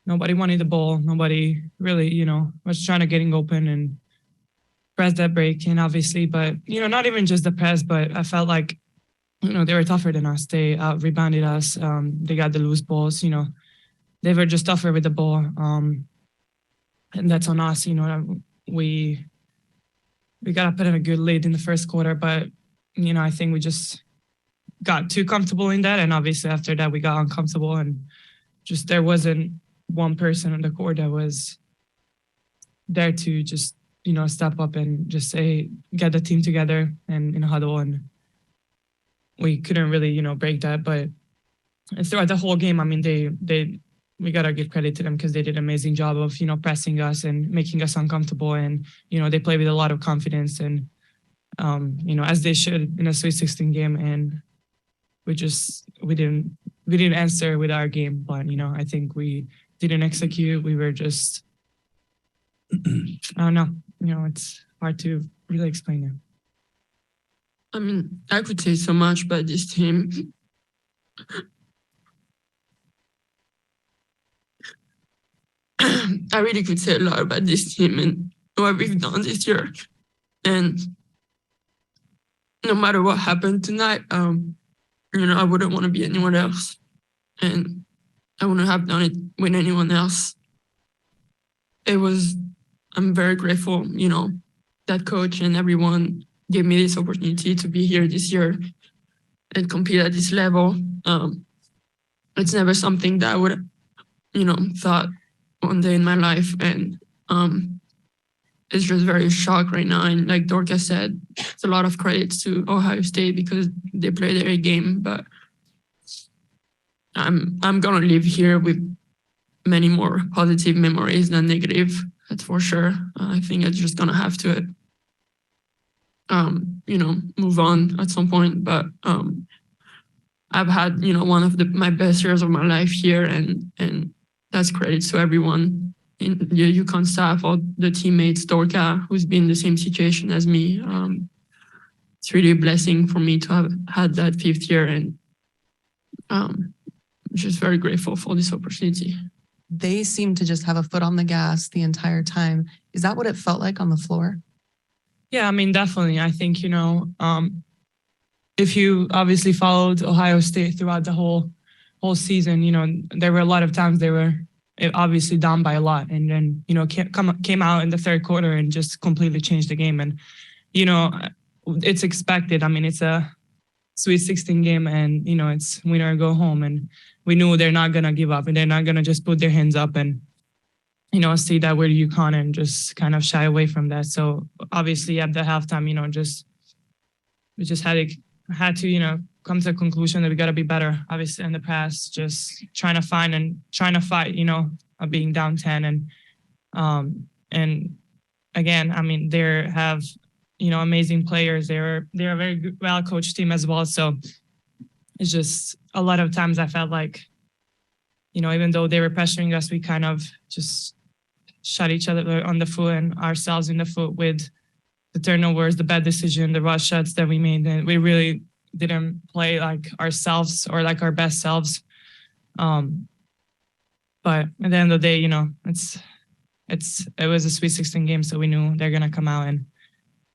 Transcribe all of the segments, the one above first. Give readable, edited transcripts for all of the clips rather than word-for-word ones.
nobody wanted the ball. Nobody really, was trying to getting open and press that break. And obviously, but, not even just the press, but I felt like, they were tougher than us. They rebounded us. They got the loose balls, they were just tougher with the ball. And that's on us, we got to put in a good lead in the first quarter, but, I think we just got too comfortable in that. And obviously after that, we got uncomfortable and just there wasn't one person on the court that was there to just, step up and just say, get the team together and in a huddle. And we couldn't really, break that. But throughout the whole game, I mean, we got to give credit to them because they did an amazing job of, pressing us and making us uncomfortable. And, they play with a lot of confidence and, as they should in a Sweet 16 game. And we didn't answer with our game, but, I think we didn't execute. We were just, I don't know, it's hard to really explain it. I mean, I could say so much about this team. I really could say a lot about this team and what we've done this year. And no matter what happened tonight, I wouldn't want to be anyone else. And I wouldn't have done it with anyone else. I'm very grateful, that coach and everyone gave me this opportunity to be here this year and compete at this level. It's never something that I would, thought one day in my life. And it's just very shocked right now. And like Dorka said, it's a lot of credits to Ohio State because they played their game. But I'm gonna live here with many more positive memories than negative. That's for sure. I think it's just gonna have to, move on at some point. But I've had, one of my best years of my life here, and that's credit to everyone in the UConn staff, all the teammates, Dorka, who's been in the same situation as me. It's really a blessing for me to have had that 5th year, and just very grateful for this opportunity. They seem to just have a foot on the gas the entire time. Is that what it felt like on the floor? Yeah, I mean, definitely. I think, if you obviously followed Ohio State throughout the whole season, there were a lot of times they were obviously down by a lot. And then, came out in the third quarter and just completely changed the game. And, it's expected. I mean, it's a Sweet 16 game and, it's winner or go home. And we knew they're not going to give up and they're not going to just put their hands up and, see that we're UConn and just kind of shy away from that. So obviously at the halftime, we just had to, come to a conclusion that we got to be better. Obviously in the past, just trying to fight, being down 10. And again, I mean, they have, amazing players. They're a very good, well-coached team as well. So it's just a lot of times I felt like, even though they were pressuring us, we kind of just shot each other on the foot and ourselves in the foot with the turnovers, the bad decision, the rush shots that we made. And we really didn't play like ourselves or like our best selves. But at the end of the day, it was a Sweet 16 game, so we knew they're gonna come out and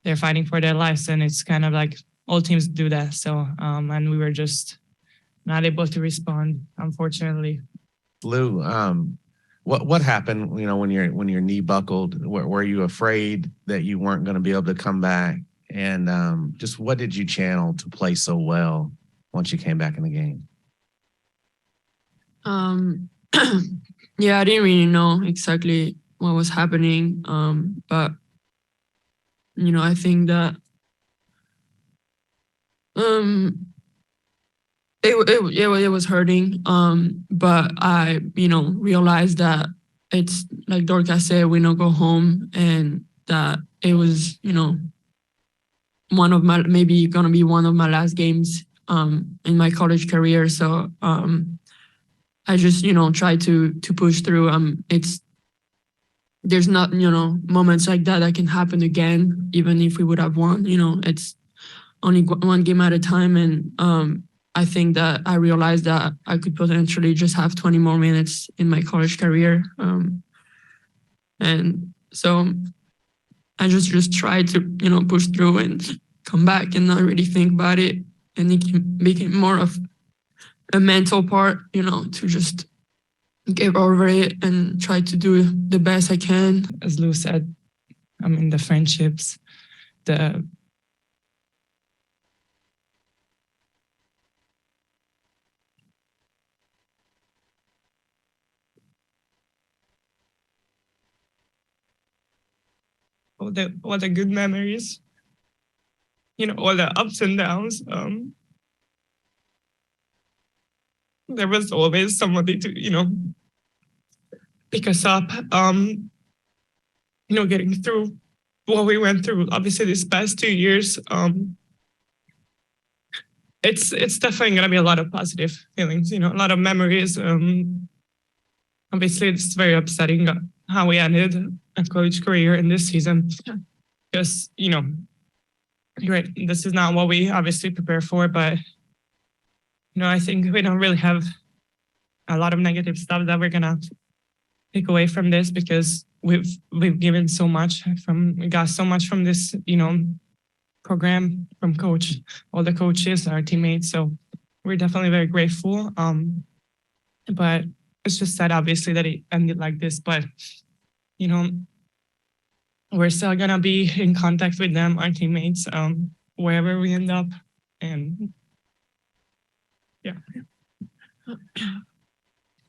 they're fighting for their lives, and it's kind of like all teams do that. So and we were just not able to respond, unfortunately. Lou, what happened? When your knee buckled, were you afraid that you weren't going to be able to come back? And just what did you channel to play so well once you came back in the game? Yeah, I didn't really know exactly what was happening. But I think that it was hurting. But I, realized that it's like Dorka said, we don't go home, and that it was, maybe gonna be one of my last games in my college career. So I just, try to push through. There's not, moments like that can happen again, even if we would have won. It's only one game at a time, and I think that I realized that I could potentially just have 20 more minutes in my college career. And so I just tried to, push through and come back and not really think about it. And it became more of a mental part, to just get over it and try to do the best I can. As Lou said, I mean, the friendships, the all the good memories, all the ups and downs. There was always somebody to, pick us up, getting through what we went through. Obviously, these past 2 years, it's definitely going to be a lot of positive feelings, a lot of memories. Obviously, it's very upsetting how we ended a college career in this season. Because, right, this is not what we obviously prepare for, but, I think we don't really have a lot of negative stuff that we're going to take away from this, because we've given so much we got so much from this, program, from all the coaches, our teammates. So we're definitely very grateful. But it's just sad, obviously, that it ended like this. But, we're still going to be in contact with them, our teammates, wherever we end up. And yeah.